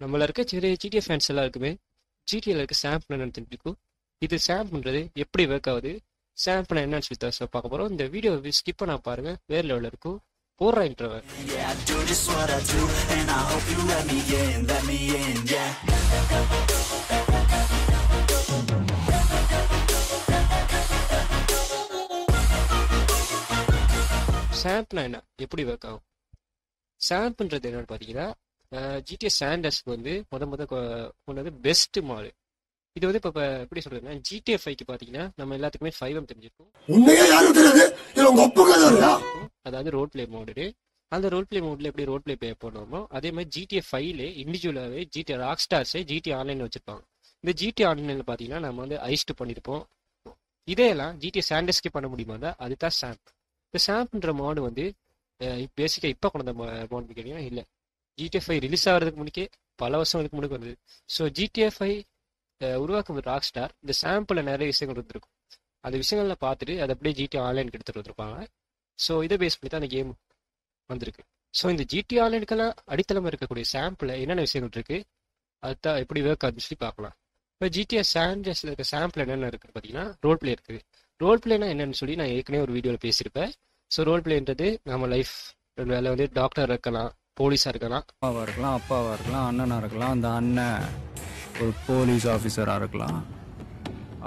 நம்மள இருக்க சரி ஜிடிஏ ஃபேன்ஸ் எல்லாருக்குமே ஜிடிஏல இருக்க சாம்பிள் என்னன்னு தெரிஞ்சுக்கும். இது சாம்பிள்ன்றது எப்படி ஒர்க் ஆகுது, சாம்பிள் என்னன்னு சொல்லி தான் பார்க்க போகிறோம். இந்த வீடியோ ஸ்கிப் பண்ணா பாருங்க, வேற லெவலில் இருக்கும். போடுறா இன்ட்ரோவை. Yeah, I do just what I do, and I hope you let me in, yeah. சாம்பிள்னா என்ன, எப்படி ஒர்க் ஆகும்? சாம்பிள்ன்றது என்னன்னு பார்த்தீங்கன்னா, ஜிடிஏ சாண்டர்ஸ்க்கு வந்து முத பெஸ்ட் மாடு. இது வந்து இப்போ எப்படி சொல்றதுன்னா, ஜிடிஏ 5க்கு பார்த்தீங்கன்னா நம்ம எல்லாத்துக்குமே 5M தெரிஞ்சிருக்கும். அதாவது ரோல் பிளே மோடு. அந்த ரோல் பிளே மோட்ல எப்படி ரோல் பிளே பண்ணுவோமோ அதே மாதிரி ஜிடிஏ 5ல இண்டிவிஜுவலாகவே ஜிடிஏ ராக் ஸ்டார்ஸே ஜிடிஏ ஆன்லைன் வச்சிருப்பாங்க. இந்த ஜிடிஏ ஆன்லைனில் பார்த்தீங்கன்னா நம்ம வந்து ஐஸ்ட் பண்ணியிருப்போம். இதேலாம் ஜிடிஏ சாண்டர்ஸ்க்கே பண்ண முடியுமா தான், அதுதான் சாம்ப். இந்த சாம்ப்ன்ற மாடு வந்து பேசிக்காக இப்போ கொண்ட மாடு கேட்டீங்கன்னா இல்லை, ஜிடிஏ 5 ரிலீஸ் ஆகிறதுக்கு முன்னாடியே பல வருஷங்களுக்கு முன்னாடி வந்தது. ஸோ ஜிடிஏ 5 உருவாக்கும் ராக் ஸ்டார் இந்த சாம்பிளில் நிறைய விஷயங்கள் இருந்திருக்கும். அந்த விஷயங்கள்ல பார்த்துட்டு அதை அப்படியே ஜிடிஏ ஆன்லைனுக்கு எடுத்துகிட்டு வந்திருப்பாங்க. ஸோ இதை பேஸ் பண்ணி தான் அந்த கேம் வந்திருக்கு. ஸோ இந்த ஜிடிஏ ஆன்லைனுக்கெல்லாம் அடித்தளமாக இருக்கக்கூடிய சாம்பிளில் என்னென்ன விஷயங்கள் இருக்கு, அதுதான் எப்படி ஒர்க் ஆகுதுன்னு சொல்லி பார்க்கலாம். இப்போ ஜிடிஏ சாண்டர்ஸில் இருக்க சாம்பிள் என்னென்ன இருக்குது பார்த்தீங்கன்னா, ரோல் பிளே இருக்குது. ரோல் பிளேனா என்னன்னு சொல்லி நான் ஏற்கனவே ஒரு வீடியோவில் பேசியிருப்பேன். ஸோ ரோல் பிளேன்றது நம்ம லைஃப் வேலை வந்து டாக்டர் இருக்கலாம், போலீஸாக இருக்கலாம், அம்மாவாக இருக்கலாம், அப்பாவாக இருக்கலாம், அண்ணனாக இருக்கலாம். அந்த அண்ணன் ஒரு போலீஸ் ஆஃபீஸராக இருக்கலாம்,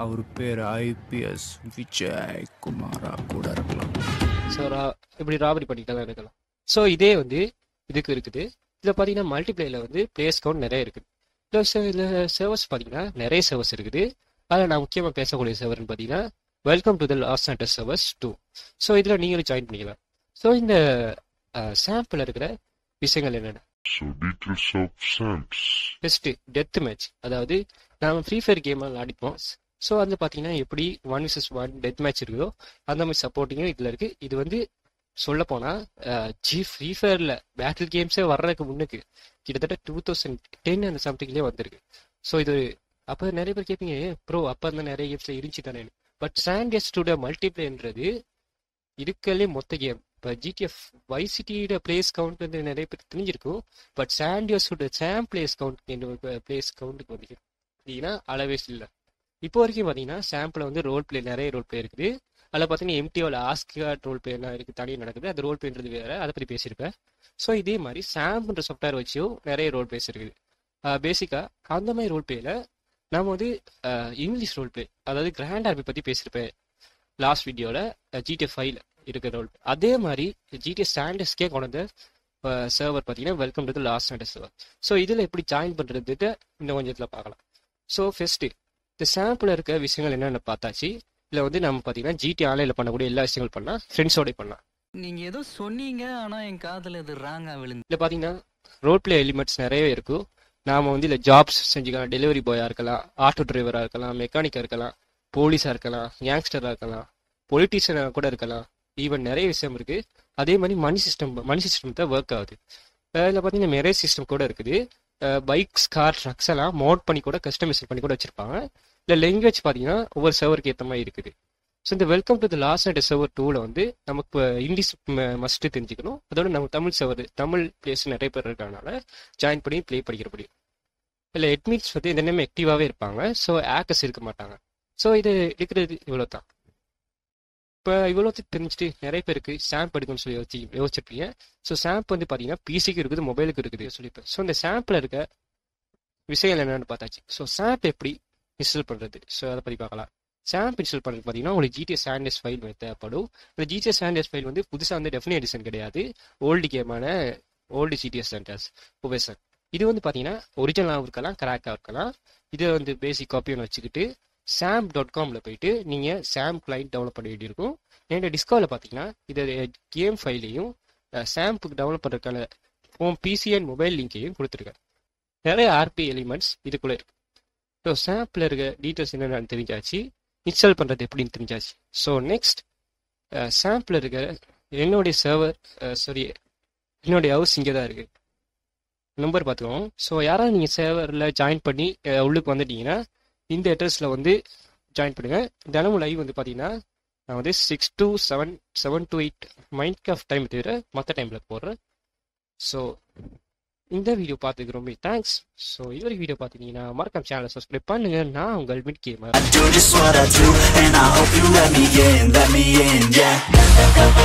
அவர் பேர் IPS விஜய் குமாரா கூட இருக்கலாம். ஸோ இப்படி ராபரி பண்ணிக்கலாம் இருக்கலாம். ஸோ இதே வந்து இதுக்கு இருக்குது. இதில் பார்த்தீங்கன்னா மல்டிப்ளேயில் வந்து பிளேஸ் கவுண்ட் நிறைய இருக்குது. இதில் சர்வர்ஸ் பார்த்தீங்கன்னா நிறைய சர்வர்ஸ் இருக்குது. அதில் நான் முக்கியமாக பேசக்கூடிய சர்வர்னு பார்த்தீங்கன்னா welcome to the Los center servers 2. So இதில் நீங்களும் ஜாயின் பண்ணிக்கலாம். ஸோ இந்த சாம்பிள் இருக்கிற விஷயங்கள் என்னென்ன? ஃபர்ஸ்ட் டெத் மேட்ச், அதாவது நாம ஃப்ரீ ஃபயர் கேம் விளையாடிப்போம். ஸோ வந்து பார்த்தீங்கன்னா எப்படி 1vs1 டெத் மேட்ச் இருக்குதோ அந்த மாதிரி சப்போர்ட்டிங்கும் இதில் இருக்குது. இது வந்து சொல்ல போனால் ஃப்ரீ ஃபயரில் பேட்டில் கேம்ஸே வர்றதுக்கு முன்னுக்கு கிட்டத்தட்ட 2010 அந்த சம்திங்லேயே வந்திருக்கு. ஸோ இது அப்போ நிறைய பேர் கேட்பீங்க, ப்ரோ அப்போ அந்த நிறைய கேம்ஸில் இருந்துச்சு தானே. பட் சாண்டர்ஸோட மல்டிப்ளேன்றது இருக்கலே மொத்த கேம். இப்போ ஜிடிஎஃப் வைசிட்டியோட பிளேஸ் கவுண்ட் வந்து நிறைய பேர் தெரிஞ்சிருக்கும். பட் சாண்டியர்ஸோட பிளேஸ் கவுண்ட்டுக்கு வந்து பார்த்தீங்கன்னா அளவே இல்லை. இப்போ வரைக்கும் பார்த்தீங்கன்னா சாம்பிள் வந்து ரோல் பிளே நிறைய ரோல் பிளே இருக்குது. அதில் பார்த்தீங்கன்னா எம்டிஓவில் ஆஸ்கார்ட் ரோல் பிளேலாம் இருக்குது, தனியாக நடக்குது. அந்த ரோல் பிளேன்றது வேறு, அதை பற்றி பேசியிருப்பேன். ஸோ இதே மாதிரி சாம்ப்ன்ற சாஃப்ட்வேர் வச்சும் நிறைய ரோல் பிளேஸ் இருக்குது. பேசிக்காக அந்த மாதிரி ரோல் பிளேயில் நம்ம வந்து இங்கிலீஷ் ரோல் பிளே, அதாவது கிராண்ட் ஆர்மி பற்றி பேசியிருப்பேன் லாஸ்ட் வீடியோவில். ஜிடிஏ 5ல இருக்கிற ரோல் அதே மாதிரி ஜிடிஏ சாண்டர்ஸ்க்கே கொண்டு சர்வர் பார்த்தீங்கன்னா welcome to the Los centre server. So இதில் எப்படி ஜாயின் பண்ணுறதுட்டு இன்னும் கொஞ்சத்தில் பார்க்கலாம். ஸோ ஃபர்ஸ்ட்டு இந்த சாம்பிள் இருக்க விஷயங்கள் என்னென்ன பார்த்தாச்சு. இதில் வந்து நம்ம பார்த்தீங்கன்னா ஜிடி ஆன்லைனில் பண்ணக்கூடிய எல்லா விஷயங்கள் பண்ணலாம், ஃப்ரெண்ட்ஸோட பண்ணலாம். நீங்க ஏதோ சொன்னீங்க, ஆனா என் காதுல இது ராங்கா விழுந்து. இதில் பார்த்தீங்கன்னா ரோல் பிளே எலிமெண்ட்ஸ் நிறையவே இருக்கும். நாம் வந்து இல்லை ஜாப்ஸ் செஞ்சுக்கலாம், டெலிவரி பாயாக இருக்கலாம், ஆட்டோ டிரைவராக இருக்கலாம், மெக்கானிக்காக இருக்கலாம், போலீஸாக இருக்கலாம், யங்ஸ்டராக இருக்கலாம், பொலிட்டீஷியனாக கூட இருக்கலாம். ஈவன் நிறைய விஷயம் இருக்குது. அதே மாதிரி மணி சிஸ்டம் தான் ஒர்க் ஆகுது. இதில் பார்த்தீங்கன்னா நிறைய சிஸ்டம் கூட இருக்குது. பைக்ஸ், கார், ட்ரக்ஸ் எல்லாம் மோட் பண்ணி கூட கஸ்டமைஸ் பண்ணி கூட வச்சுருப்பாங்க. இல்லை லாங்குவேஜ் பார்த்தீங்கன்னா ஒவ்வொரு சர்வருக்கு ஏற்ற மாதிரி இருக்குது. ஸோ இந்த welcome to the Los centre server 2ல வந்து நமக்கு இப்போ இங்கிலீஷ் மஸ்ட்டு தெரிஞ்சுக்கணும். அதோட நம்ம தமிழ் பிளேஸ் நிறைய பேர் இருக்கிறதுனால ஜாயின் பண்ணி ப்ளே பண்ணிக்கிற முடியும். இல்லை அட்மின்ஸ் வந்து என்னென்ன ஆக்டிவாகவே இருப்பாங்க. ஸோ ஆக்கர்ஸ் இருக்க மாட்டாங்க. ஸோ இது இருக்கிறது இவ்வளோ தான். இப்போ இவ்வளோ தெரிஞ்சுட்டு நிறைய பேருக்கு சாம்ப் எடுக்கணும்னு சொல்லி யோசிச்சிருப்பீங்க. ஸோ சாம்ப் வந்து பார்த்தீங்கன்னா பிசிக்கு இருக்குது, மொபைலுக்கு இருக்குது சொல்லிப்பேன். ஸோ இந்த சாம்பில் இருக்க விஷயங்கள் என்னென்னு பார்த்தாச்சு. ஸோ சாம்ப் எப்படி இன்ஸ்டால் பண்ணுறது, ஸோ அதை பற்றி பார்க்கலாம். சாம்ப் இன்ஸ்டால் பண்ணுறது பார்த்தீங்கன்னா உங்களுக்கு ஜிடிஏ சாண்டர்ஸ் ஃபைல் தேவைப்படும். இந்த ஜிடிஏ சாண்டர்ஸ் ஃபைல் வந்து புதுசாக வந்து டெஃபினட் எடிஷன் கிடையாது, ஓல்டு கேமான ஓல்டு ஜிடிஏ சாண்டர்ஸ் ஒபேசன். இது வந்து பார்த்தீங்கன்னா ஒரிஜினலாகவும் இருக்கலாம், கிராக்காக இருக்கலாம். இதை வந்து பேசிக் காப்பி ஒன்று வச்சுக்கிட்டு sam.comல போயிட்டு நீங்கள் சாம் கிளைண்ட் டவுன்லோட் பண்ண வேண்டியிருக்கும். என்னோட டிஸ்கவரில் பார்த்தீங்கன்னா இதை கேம் ஃபைலையும் சாம்புக்கு டவுன்லோட் பண்ணுறதுக்கான பிசி அண்ட் மொபைல் லிங்கையும் கொடுத்துருக்கேன். நிறைய ஆர்பி எலிமெண்ட்ஸ் இதுக்குள்ளே இருக்கு. ஸோ சாம்பில் இருக்க டீட்டெயில்ஸ் என்னென்னு தெரிஞ்சாச்சு, இன்ஸ்டால் பண்ணுறது எப்படின்னு தெரிஞ்சாச்சு. ஸோ நெக்ஸ்ட் சாம்பில் இருக்க என்னுடைய சர்வர் என்னுடைய ஹவுஸ் இங்கே தான் இருக்குது, நம்பர் பார்த்துக்கோங்க. ஸோ யாராவது நீங்கள் சர்வரில் ஜாயின் பண்ணி உள்ளுக்கு வந்துட்டீங்கன்னா இந்த அட்ரஸில் வந்து ஜாயின் பண்ணுங்கள். தினமும் லைவ் வந்து பார்த்தீங்கன்னா நான் வந்து 6 to 7 to 8 mind of time தவிர மற்ற டைமில் போடுறேன். ஸோ இந்த வீடியோ பார்த்துக்கு ரொம்ப தேங்க்ஸ். ஸோ இது வரைக்கும் வீடியோ பார்த்துட்டீங்கன்னா மறக்காம சேனலை சப்ஸ்கிரைப் பண்ணுங்க. நான் உங்கள் mid gamer. I do just what I do, and I hope you let me in, yeah.